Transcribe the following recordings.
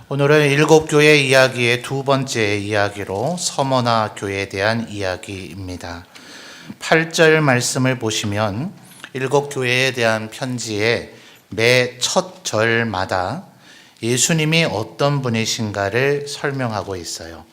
오늘은 일곱 교회 이야기의 두 번째 이야기로 서머나 교회에 대한 이야기입니다. 8절 말씀을 보시면 일곱 교회에 대한 편지의 매 첫 절마다 예수님이 어떤 분이신가를 설명하고 있어요.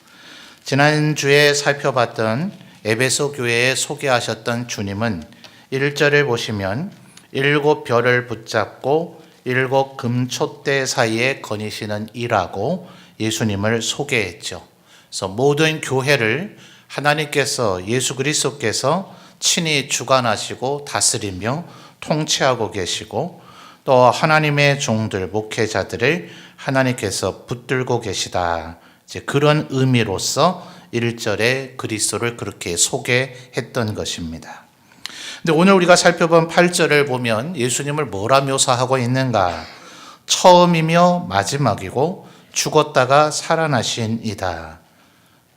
지난주에 살펴봤던 에베소 교회에 소개하셨던 주님은 1절을 보시면 일곱 별을 붙잡고 일곱 금촛대 사이에 거니시는 이라고 예수님을 소개했죠. 그래서 모든 교회를 하나님께서 예수 그리스도께서 친히 주관하시고 다스리며 통치하고 계시고 또 하나님의 종들, 목회자들을 하나님께서 붙들고 계시다. 이제 그런 의미로서 1절에 그리스도를 그렇게 소개했던 것입니다. 근데 오늘 우리가 살펴본 8절을 보면 예수님을 뭐라 묘사하고 있는가? 처음이며 마지막이고 죽었다가 살아나신 이다.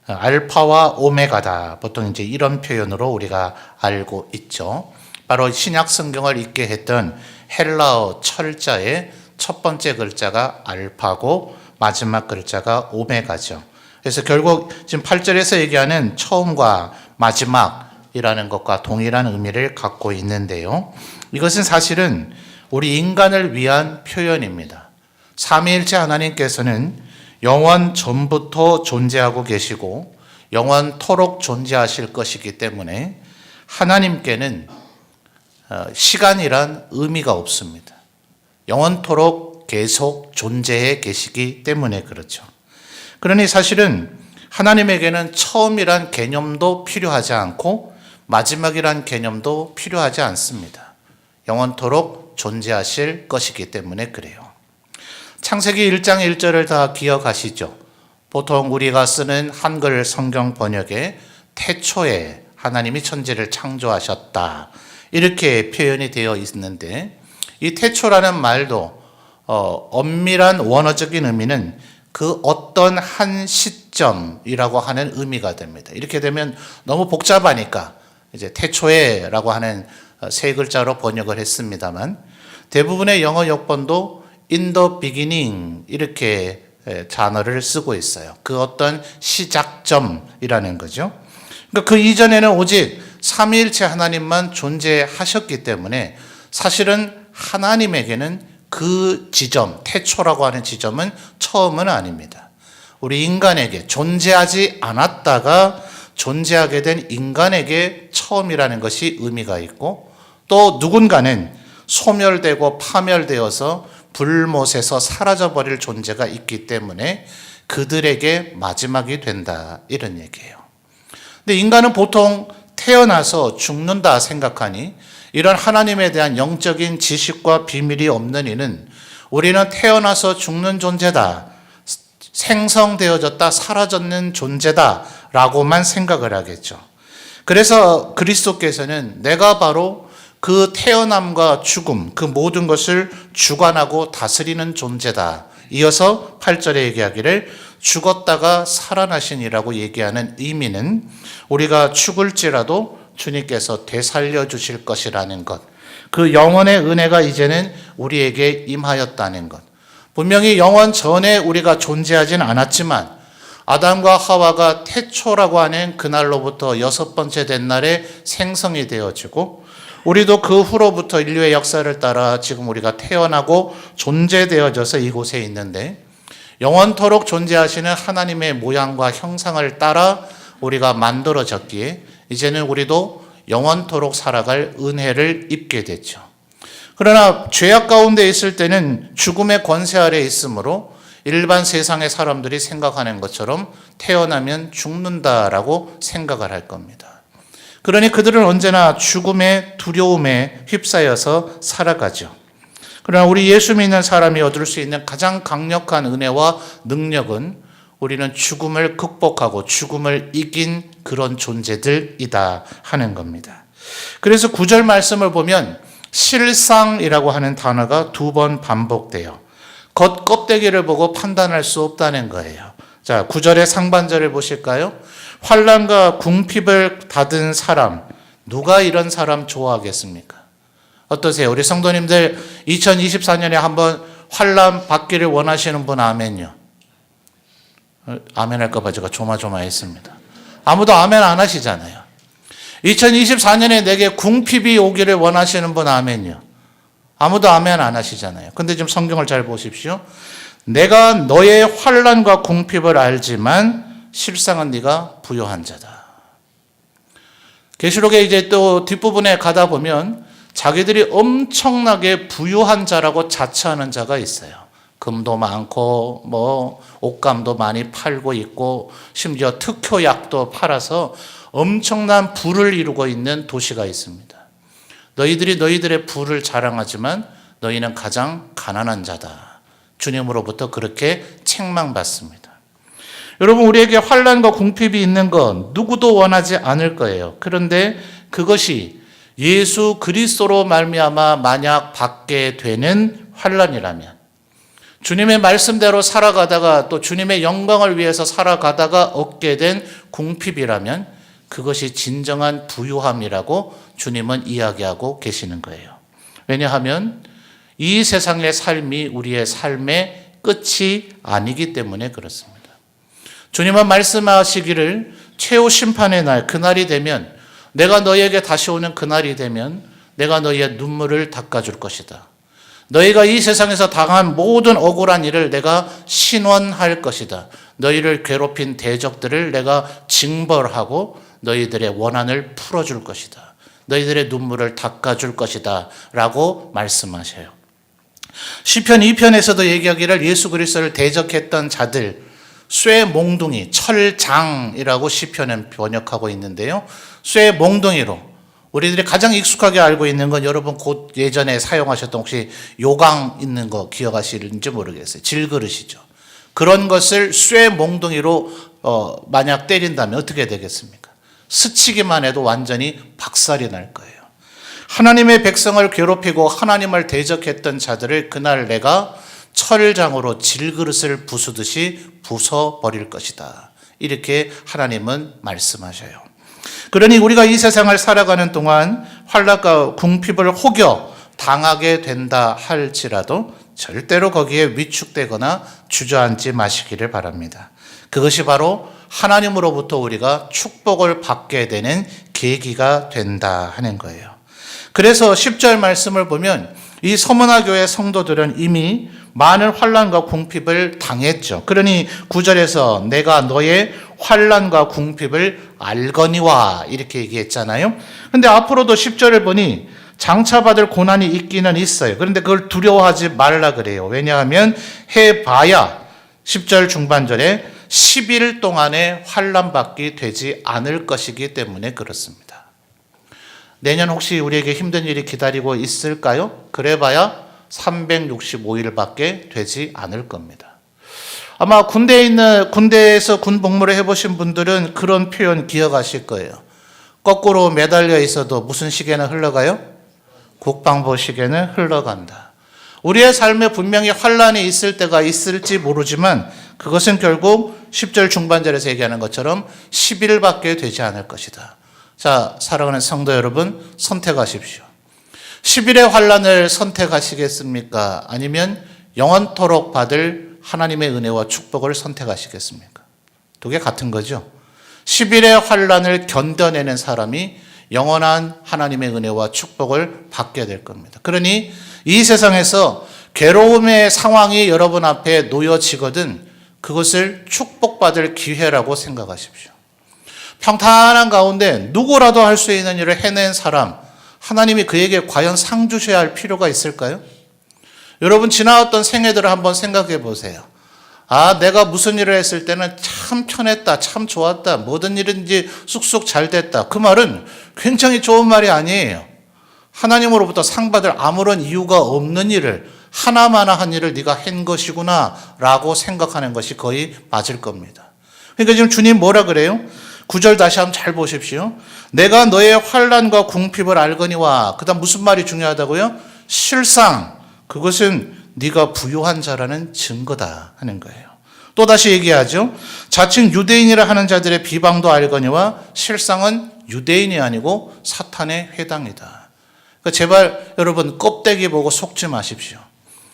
알파와 오메가다. 보통 이제 이런 표현으로 우리가 알고 있죠. 바로 신약 성경을 읽게 했던 헬라어 철자의 첫 번째 글자가 알파고 마지막 글자가 오메가죠. 그래서 결국 지금 8절에서 얘기하는 처음과 마지막이라는 것과 동일한 의미를 갖고 있는데요. 이것은 사실은 우리 인간을 위한 표현입니다. 삼위일체 하나님께서는 영원 전부터 존재하고 계시고 영원토록 존재하실 것이기 때문에 하나님께는 시간이란 의미가 없습니다. 영원토록 계속 존재해 계시기 때문에 그렇죠. 그러니 사실은 하나님에게는 처음이란 개념도 필요하지 않고 마지막이란 개념도 필요하지 않습니다. 영원토록 존재하실 것이기 때문에 그래요. 창세기 1장 1절을 다 기억하시죠? 보통 우리가 쓰는 한글 성경 번역에 태초에 하나님이 천지를 창조하셨다. 이렇게 표현이 되어 있는데 이 태초라는 말도 엄밀한 원어적인 의미는 그 어떤 한 시점이라고 하는 의미가 됩니다. 이렇게 되면 너무 복잡하니까 이제 태초에라고 하는 세 글자로 번역을 했습니다만 대부분의 영어 역본도 in the beginning 이렇게 단어를 쓰고 있어요. 그 어떤 시작점이라는 거죠. 그러니까 그 이전에는 오직 삼위일체 하나님만 존재하셨기 때문에 사실은 하나님에게는 그 지점, 태초라고 하는 지점은 처음은 아닙니다. 우리 인간에게 존재하지 않았다가 존재하게 된 인간에게 처음이라는 것이 의미가 있고 또 누군가는 소멸되고 파멸되어서 불못에서 사라져버릴 존재가 있기 때문에 그들에게 마지막이 된다. 이런 얘기예요. 근데 인간은 보통 태어나서 죽는다 생각하니 이런 하나님에 대한 영적인 지식과 비밀이 없는 이는 우리는 태어나서 죽는 존재다. 생성되어졌다 사라졌는 존재다 라고만 생각을 하겠죠. 그래서 그리스도께서는 내가 바로 그 태어남과 죽음 그 모든 것을 주관하고 다스리는 존재다. 이어서 8절에 얘기하기를 죽었다가 살아나신이라고 얘기하는 의미는 우리가 죽을지라도 주님께서 되살려 주실 것이라는 것, 그 영원의 은혜가 이제는 우리에게 임하였다는 것. 분명히 영원 전에 우리가 존재하진 않았지만 아담과 하와가 태초라고 하는 그날로부터 여섯 번째 된 날에 생성이 되어지고 우리도 그 후로부터 인류의 역사를 따라 지금 우리가 태어나고 존재되어져서 이곳에 있는데 영원토록 존재하시는 하나님의 모양과 형상을 따라 우리가 만들어졌기에 이제는 우리도 영원토록 살아갈 은혜를 입게 됐죠. 그러나 죄악 가운데 있을 때는 죽음의 권세 아래에 있으므로 일반 세상의 사람들이 생각하는 것처럼 태어나면 죽는다라고 생각을 할 겁니다. 그러니 그들은 언제나 죽음의 두려움에 휩싸여서 살아가죠. 그러나 우리 예수 믿는 사람이 얻을 수 있는 가장 강력한 은혜와 능력은 우리는 죽음을 극복하고 죽음을 이긴 그런 존재들이다 하는 겁니다. 그래서 9절 말씀을 보면 실상이라고 하는 단어가 두 번 반복돼요. 겉 껍데기를 보고 판단할 수 없다는 거예요. 자, 9절의 상반절을 보실까요? 환난과 궁핍을 받은 사람, 누가 이런 사람 좋아하겠습니까? 어떠세요? 우리 성도님들 2024년에 한번 환난 받기를 원하시는 분 아멘요. 아멘 할까 봐 제가 조마조마했습니다. 아무도 아멘 안 하시잖아요. 2024년에 내게 궁핍이 오기를 원하시는 분 아멘이요. 아무도 아멘 안 하시잖아요. 근데 좀 성경을 잘 보십시오. 내가 너의 환난과 궁핍을 알지만 실상은 네가 부요한 자다. 계시록에 이제 또 뒷부분에 가다 보면 자기들이 엄청나게 부유한 자라고 자처하는 자가 있어요. 금도 많고 뭐 옷감도 많이 팔고 있고 심지어 특효약도 팔아서 엄청난 부를 이루고 있는 도시가 있습니다. 너희들이 너희들의 부를 자랑하지만 너희는 가장 가난한 자다. 주님으로부터 그렇게 책망받습니다. 여러분, 우리에게 환난과 궁핍이 있는 건 누구도 원하지 않을 거예요. 그런데 그것이 예수 그리스도로 말미암아 만약 받게 되는 환난이라면, 주님의 말씀대로 살아가다가 또 주님의 영광을 위해서 살아가다가 얻게 된 궁핍이라면 그것이 진정한 부유함이라고 주님은 이야기하고 계시는 거예요. 왜냐하면 이 세상의 삶이 우리의 삶의 끝이 아니기 때문에 그렇습니다. 주님은 말씀하시기를 최후 심판의 날, 그날이 되면, 내가 너희에게 다시 오는 그날이 되면 내가 너희의 눈물을 닦아줄 것이다. 너희가 이 세상에서 당한 모든 억울한 일을 내가 신원할 것이다. 너희를 괴롭힌 대적들을 내가 징벌하고 너희들의 원한을 풀어줄 것이다. 너희들의 눈물을 닦아줄 것이다 라고 말씀하셔요. 시편 2편에서도 얘기하기를 예수 그리스도를 대적했던 자들, 쇠몽둥이, 철장이라고 시편은 번역하고 있는데요. 쇠몽둥이로, 우리들이 가장 익숙하게 알고 있는 건 여러분 곧 예전에 사용하셨던 혹시 요강 있는 거 기억하시는지 모르겠어요. 질그릇이죠. 그런 것을 쇠몽둥이로 만약 때린다면 어떻게 되겠습니까? 스치기만 해도 완전히 박살이 날 거예요. 하나님의 백성을 괴롭히고 하나님을 대적했던 자들을 그날 내가 철장으로 질그릇을 부수듯이 부숴버릴 것이다. 이렇게 하나님은 말씀하셔요. 그러니 우리가 이 세상을 살아가는 동안 환난과 궁핍을 혹여 당하게 된다 할지라도 절대로 거기에 위축되거나 주저앉지 마시기를 바랍니다. 그것이 바로 하나님으로부터 우리가 축복을 받게 되는 계기가 된다 하는 거예요. 그래서 10절 말씀을 보면 이 서문화 교회 성도들은 이미 많은 환난과 궁핍을 당했죠. 그러니 9절에서 내가 너의 환난과 궁핍을 알거니와 이렇게 얘기했잖아요. 그런데 앞으로도 10절을 보니 장차 받을 고난이 있기는 있어요. 그런데 그걸 두려워하지 말라 그래요. 왜냐하면 해봐야 10절 중반절에 10일 동안의 환난받기 되지 않을 것이기 때문에 그렇습니다. 내년 혹시 우리에게 힘든 일이 기다리고 있을까요? 그래봐야 365일밖에 되지 않을 겁니다. 아마 군대에서 군 복무를 해보신 분들은 그런 표현 기억하실 거예요. 거꾸로 매달려 있어도 무슨 시계는 흘러가요? 국방부 시계는 흘러간다. 우리의 삶에 분명히 환난이 있을 때가 있을지 모르지만 그것은 결국 10절 중반절에서 얘기하는 것처럼 10일밖에 되지 않을 것이다. 자, 사랑하는 성도 여러분, 선택하십시오. 10일의 환난을 선택하시겠습니까? 아니면 영원토록 받을 하나님의 은혜와 축복을 선택하시겠습니까? 두 개 같은 거죠. 10일의 환난을 견뎌내는 사람이 영원한 하나님의 은혜와 축복을 받게 될 겁니다. 그러니 이 세상에서 괴로움의 상황이 여러분 앞에 놓여지거든 그것을 축복받을 기회라고 생각하십시오. 평탄한 가운데 누구라도 할 수 있는 일을 해낸 사람, 하나님이 그에게 과연 상 주셔야 할 필요가 있을까요? 여러분 지나왔던 생애들을 한번 생각해 보세요. 아, 내가 무슨 일을 했을 때는 참 편했다, 참 좋았다, 모든 일인지 쑥쑥 잘 됐다. 그 말은 굉장히 좋은 말이 아니에요. 하나님으로부터 상 받을 아무런 이유가 없는 일을, 하나마나 한 일을 네가 한 것이구나 라고 생각하는 것이 거의 맞을 겁니다. 그러니까 지금 주님 뭐라 그래요? 9절 다시 한번 잘 보십시오. 내가 너의 환난과 궁핍을 알거니와, 그 다음 무슨 말이 중요하다고요? 실상 그것은 네가 부유한 자라는 증거다 하는 거예요. 또다시 얘기하죠. 자칭 유대인이라 하는 자들의 비방도 알거니와 실상은 유대인이 아니고 사탄의 회당이다. 그러니까 제발 여러분 껍데기 보고 속지 마십시오.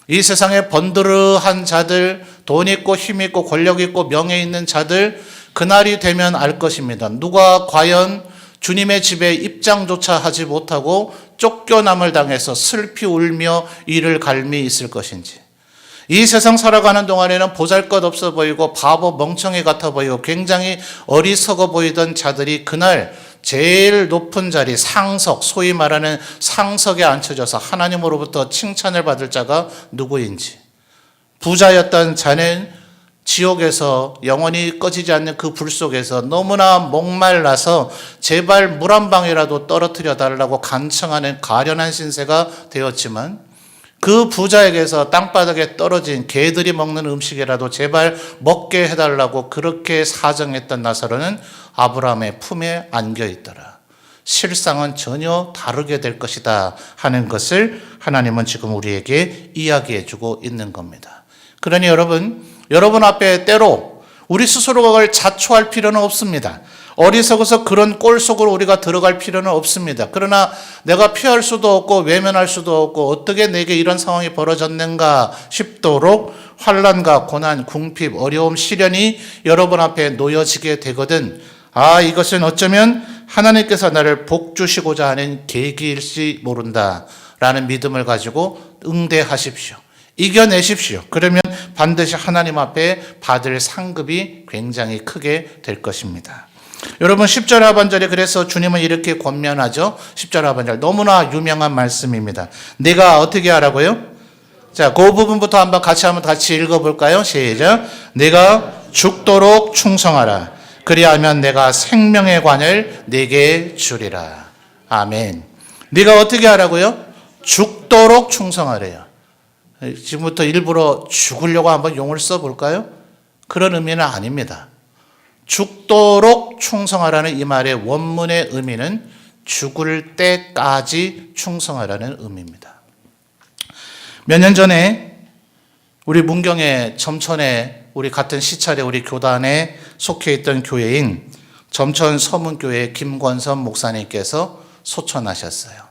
이 세상에 번드르한 자들, 돈 있고 힘 있고 권력 있고 명예 있는 자들, 그날이 되면 알 것입니다. 누가 과연 주님의 집에 입장조차 하지 못하고 쫓겨남을 당해서 슬피 울며 이를 갈미 있을 것인지. 이 세상 살아가는 동안에는 보잘것없어 보이고 바보 멍청이 같아 보이고 굉장히 어리석어 보이던 자들이 그날 제일 높은 자리, 상석, 소위 말하는 상석에 앉혀져서 하나님으로부터 칭찬을 받을 자가 누구인지. 부자였던 자는 지옥에서 영원히 꺼지지 않는 그 불 속에서 너무나 목말라서 제발 물 한 방이라도 떨어뜨려 달라고 간청하는 가련한 신세가 되었지만, 그 부자에게서 땅바닥에 떨어진 개들이 먹는 음식이라도 제발 먹게 해달라고 그렇게 사정했던 나사로는 아브라함의 품에 안겨 있더라. 실상은 전혀 다르게 될 것이다 하는 것을 하나님은 지금 우리에게 이야기해 주고 있는 겁니다. 그러니 여러분 앞에 때로 우리 스스로를 자초할 필요는 없습니다. 어리석어서 그런 꼴 속으로 우리가 들어갈 필요는 없습니다. 그러나 내가 피할 수도 없고 외면할 수도 없고 어떻게 내게 이런 상황이 벌어졌는가 싶도록 환난과 고난, 궁핍, 어려움, 시련이 여러분 앞에 놓여지게 되거든, 이것은 어쩌면 하나님께서 나를 복주시고자 하는 계기일지 모른다 라는 믿음을 가지고 응대하십시오. 이겨내십시오. 그러면 반드시 하나님 앞에 받을 상급이 굉장히 크게 될 것입니다. 여러분, 10절 하반절에 그래서 주님은 이렇게 권면하죠. 10절 하반절 너무나 유명한 말씀입니다. 내가 어떻게 하라고요? 자, 그 부분부터 한번 같이 읽어볼까요? 시작. 내가 죽도록 충성하라. 그리하면 내가 생명의 관을 네게 주리라. 아멘. 네가 어떻게 하라고요? 죽도록 충성하래요. 지금부터 일부러 죽으려고 한번 용을 써볼까요? 그런 의미는 아닙니다. 죽도록 충성하라는 이 말의 원문의 의미는 죽을 때까지 충성하라는 의미입니다. 몇 년 전에 우리 문경의 점천에 우리 같은 시찰에 우리 교단에 속해 있던 교회인 점천 서문교회 김권선 목사님께서 소천하셨어요.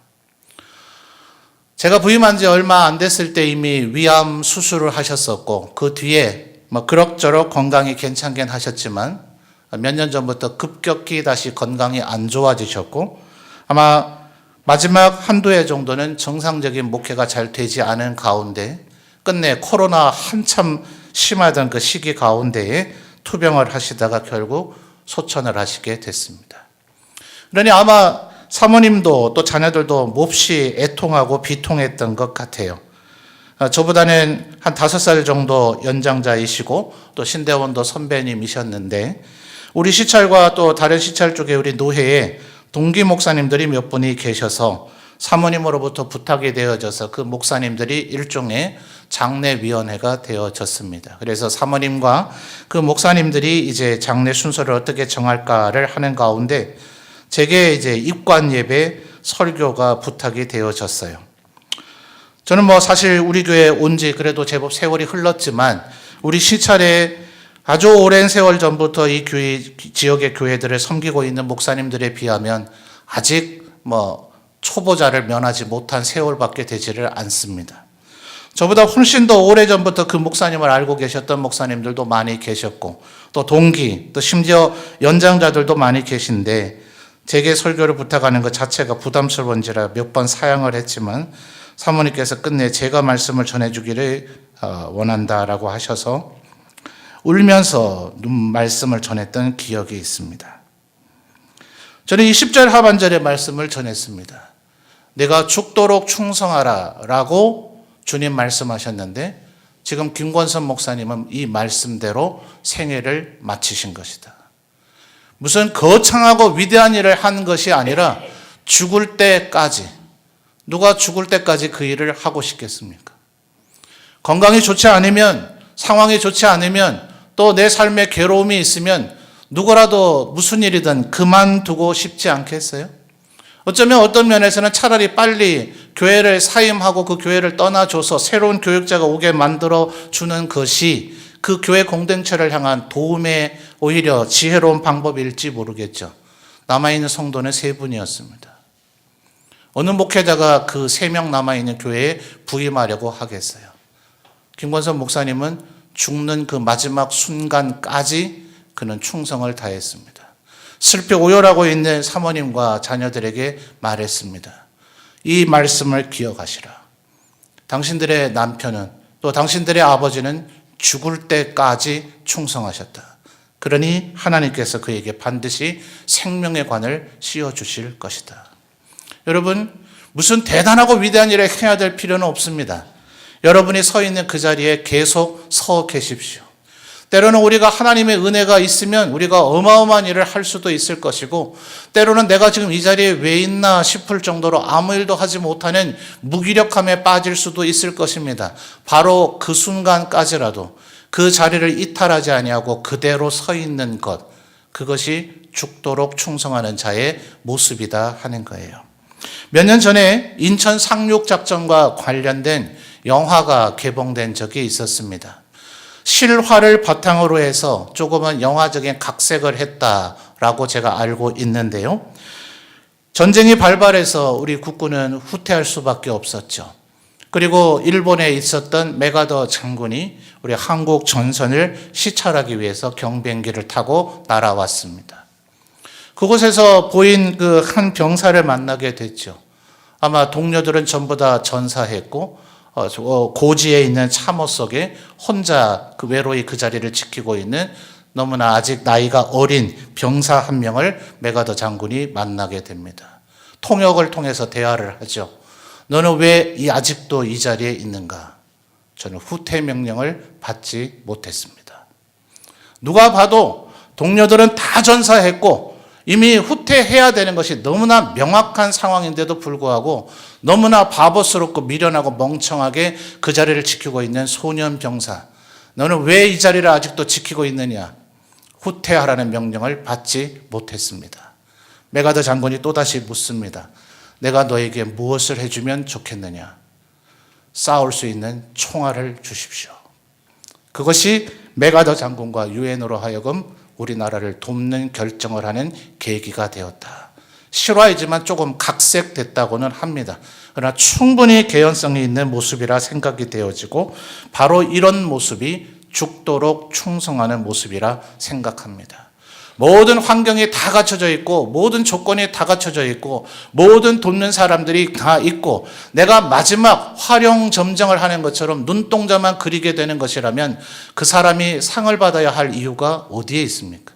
제가 부임한 지 얼마 안 됐을 때 이미 위암 수술을 하셨었고, 그 뒤에 그럭저럭 건강이 괜찮긴 하셨지만 몇 년 전부터 급격히 다시 건강이 안 좋아지셨고, 아마 마지막 한두 해 정도는 정상적인 목회가 잘 되지 않은 가운데 끝내 코로나 한참 심하던 그 시기 가운데에 투병을 하시다가 결국 소천을 하시게 됐습니다. 그러니 아마 사모님도 또 자녀들도 몹시 애통하고 비통했던 것 같아요. 저보다는 한 5살 정도 연장자이시고 또 신대원도 선배님이셨는데, 우리 시찰과 또 다른 시찰 쪽에 우리 노회에 동기 목사님들이 몇 분이 계셔서 사모님으로부터 부탁이 되어져서 그 목사님들이 일종의 장례위원회가 되어졌습니다. 그래서 사모님과 그 목사님들이 이제 장례 순서를 어떻게 정할까를 하는 가운데 제게 이제 입관 예배 설교가 부탁이 되어졌어요. 저는 사실 우리 교회에 온 지 그래도 제법 세월이 흘렀지만 우리 시찰에 아주 오랜 세월 전부터 이 교회, 지역의 교회들을 섬기고 있는 목사님들에 비하면 아직 초보자를 면하지 못한 세월밖에 되지를 않습니다. 저보다 훨씬 더 오래전부터 그 목사님을 알고 계셨던 목사님들도 많이 계셨고, 또 동기, 또 심지어 연장자들도 많이 계신데, 제게 설교를 부탁하는 것 자체가 부담스러운지라 몇 번 사양을 했지만 사모님께서 끝내 제가 말씀을 전해주기를 원한다라고 하셔서 울면서 말씀을 전했던 기억이 있습니다. 저는 이 10절 하반절의 말씀을 전했습니다. 내가 죽도록 충성하라 라고 주님 말씀하셨는데, 지금 김권선 목사님은 이 말씀대로 생애를 마치신 것이다. 무슨 거창하고 위대한 일을 한 것이 아니라 죽을 때까지, 누가 죽을 때까지 그 일을 하고 싶겠습니까? 건강이 좋지 않으면, 상황이 좋지 않으면, 또 내 삶에 괴로움이 있으면 누구라도 무슨 일이든 그만두고 싶지 않겠어요? 어쩌면 어떤 면에서는 차라리 빨리 교회를 사임하고 그 교회를 떠나줘서 새로운 교육자가 오게 만들어주는 것이 그 교회 공동체를 향한 도움의 오히려 지혜로운 방법일지 모르겠죠. 남아있는 성도는 3분이었습니다. 어느 목회자가 그 3명 남아있는 교회에 부임하려고 하겠어요? 김권선 목사님은 죽는 그 마지막 순간까지 그는 충성을 다했습니다. 슬피 오열하고 있는 사모님과 자녀들에게 말했습니다. 이 말씀을 기억하시라. 당신들의 남편은 또 당신들의 아버지는 죽을 때까지 충성하셨다. 그러니 하나님께서 그에게 반드시 생명의 관을 씌워주실 것이다. 여러분, 무슨 대단하고 위대한 일을 해야 될 필요는 없습니다. 여러분이 서 있는 그 자리에 계속 서 계십시오. 때로는 우리가 하나님의 은혜가 있으면 우리가 어마어마한 일을 할 수도 있을 것이고, 때로는 내가 지금 이 자리에 왜 있나 싶을 정도로 아무 일도 하지 못하는 무기력함에 빠질 수도 있을 것입니다. 바로 그 순간까지라도 그 자리를 이탈하지 아니하고 그대로 서 있는 것, 그것이 죽도록 충성하는 자의 모습이다 하는 거예요. 몇 년 전에 인천 상륙작전과 관련된 영화가 개봉된 적이 있었습니다. 실화를 바탕으로 해서 조금은 영화적인 각색을 했다라고 제가 알고 있는데요. 전쟁이 발발해서 우리 국군은 후퇴할 수밖에 없었죠. 그리고 일본에 있었던 메가더 장군이 우리 한국 전선을 시찰하기 위해서 경비행기를 타고 날아왔습니다. 그곳에서 보인 그 한 병사를 만나게 됐죠. 아마 동료들은 전부 다 전사했고 고지에 있는 참호 속에 혼자 그 외로이 그 자리를 지키고 있는 너무나 아직 나이가 어린 병사 한 명을 메가더 장군이 만나게 됩니다. 통역을 통해서 대화를 하죠. 너는 왜 아직도 이 자리에 있는가? 저는 후퇴 명령을 받지 못했습니다. 누가 봐도 동료들은 다 전사했고 이미 후퇴해야 되는 것이 너무나 명확한 상황인데도 불구하고 너무나 바보스럽고 미련하고 멍청하게 그 자리를 지키고 있는 소년 병사, 너는 왜 이 자리를 아직도 지키고 있느냐? 후퇴하라는 명령을 받지 못했습니다. 메가더 장군이 또다시 묻습니다. 내가 너에게 무엇을 해주면 좋겠느냐? 싸울 수 있는 총알을 주십시오. 그것이 메가더 장군과 유엔으로 하여금 우리나라를 돕는 결정을 하는 계기가 되었다. 실화이지만 조금 각색됐다고는 합니다. 그러나 충분히 개연성이 있는 모습이라 생각이 되어지고 바로 이런 모습이 죽도록 충성하는 모습이라 생각합니다. 모든 환경이 다 갖춰져 있고 모든 조건이 다 갖춰져 있고 모든 돕는 사람들이 다 있고 내가 마지막 활용점정을 하는 것처럼 눈동자만 그리게 되는 것이라면 그 사람이 상을 받아야 할 이유가 어디에 있습니까?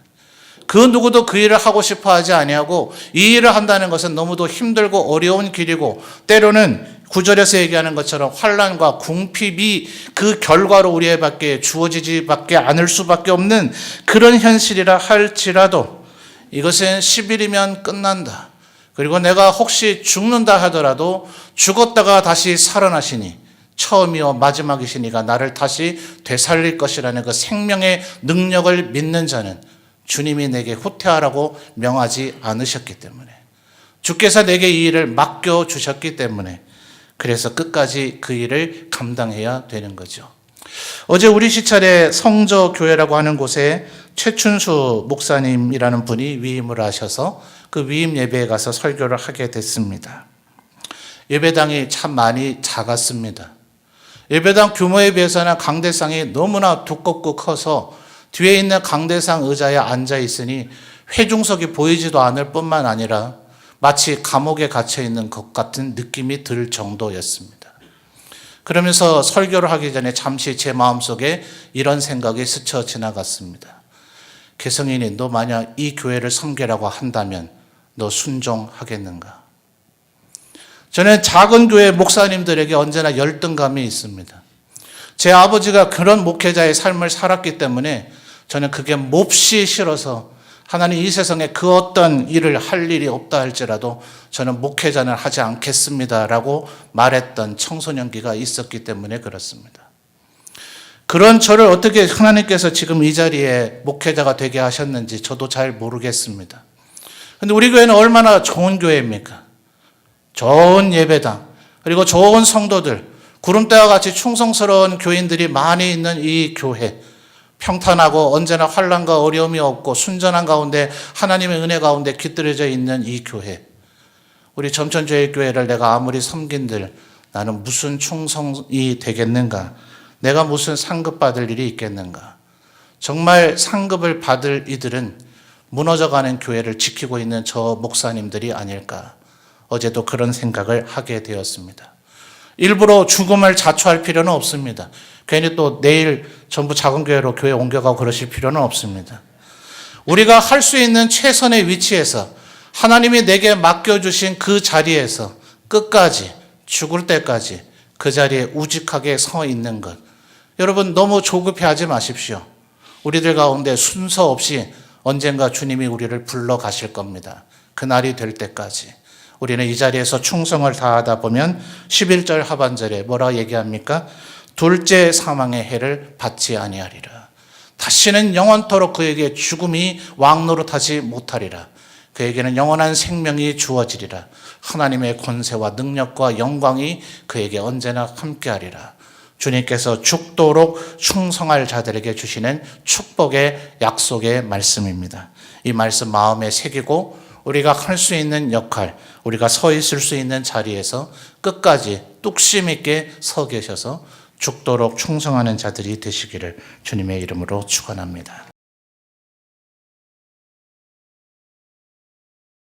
그 누구도 그 일을 하고 싶어 하지 아니하고 이 일을 한다는 것은 너무도 힘들고 어려운 길이고 때로는 구절에서 얘기하는 것처럼 환난과 궁핍이 그 결과로 우리에게 주어지지밖에 않을 수밖에 없는 그런 현실이라 할지라도 이것은 10일이면 끝난다. 그리고 내가 혹시 죽는다 하더라도 죽었다가 다시 살아나시니 처음이요 마지막이시니가 나를 다시 되살릴 것이라는 그 생명의 능력을 믿는 자는 주님이 내게 후퇴하라고 명하지 않으셨기 때문에 주께서 내게 이 일을 맡겨주셨기 때문에 그래서 끝까지 그 일을 감당해야 되는 거죠. 어제 우리 시찰에 성저교회라고 하는 곳에 최춘수 목사님이라는 분이 위임을 하셔서 그 위임 예배에 가서 설교를 하게 됐습니다. 예배당이 참 많이 작았습니다. 예배당 규모에 비해서는 강대상이 너무나 두껍고 커서 뒤에 있는 강대상 의자에 앉아 있으니 회중석이 보이지도 않을 뿐만 아니라 마치 감옥에 갇혀 있는 것 같은 느낌이 들 정도였습니다. 그러면서 설교를 하기 전에 잠시 제 마음속에 이런 생각이 스쳐 지나갔습니다. 개성인이 너 만약 이 교회를 섬기라고 한다면 너 순종하겠는가? 저는 작은 교회 목사님들에게 언제나 열등감이 있습니다. 제 아버지가 그런 목회자의 삶을 살았기 때문에 저는 그게 몹시 싫어서 하나님 이 세상에 그 어떤 일을 할 일이 없다 할지라도 저는 목회자는 하지 않겠습니다라고 말했던 청소년기가 있었기 때문에 그렇습니다. 그런 저를 어떻게 하나님께서 지금 이 자리에 목회자가 되게 하셨는지 저도 잘 모르겠습니다. 그런데 우리 교회는 얼마나 좋은 교회입니까? 좋은 예배당, 그리고 좋은 성도들, 구름대와 같이 충성스러운 교인들이 많이 있는 이 교회, 평탄하고 언제나 환난과 어려움이 없고 순전한 가운데 하나님의 은혜 가운데 깃들여져 있는 이 교회, 우리 점천교회를 내가 아무리 섬긴들 나는 무슨 충성이 되겠는가? 내가 무슨 상급 받을 일이 있겠는가? 정말 상급을 받을 이들은 무너져가는 교회를 지키고 있는 저 목사님들이 아닐까. 어제도 그런 생각을 하게 되었습니다. 일부러 죽음을 자초할 필요는 없습니다. 괜히 또 내일 전부 작은 교회로 교회 옮겨가고 그러실 필요는 없습니다. 우리가 할 수 있는 최선의 위치에서 하나님이 내게 맡겨주신 그 자리에서 끝까지 죽을 때까지 그 자리에 우직하게 서 있는 것. 여러분 너무 조급해하지 마십시오. 우리들 가운데 순서 없이 언젠가 주님이 우리를 불러 가실 겁니다. 그날이 될 때까지 우리는 이 자리에서 충성을 다하다 보면 11절 하반절에 뭐라 얘기합니까? 둘째 사망의 해를 받지 아니하리라. 다시는 영원토록 그에게 죽음이 왕노릇하지 못하리라. 그에게는 영원한 생명이 주어지리라. 하나님의 권세와 능력과 영광이 그에게 언제나 함께하리라. 주님께서 죽도록 충성할 자들에게 주시는 축복의 약속의 말씀입니다. 이 말씀 마음에 새기고 우리가 할 수 있는 역할, 우리가 서 있을 수 있는 자리에서 끝까지 뚝심 있게 서 계셔서 죽도록 충성하는 자들이 되시기를 주님의 이름으로 축원합니다.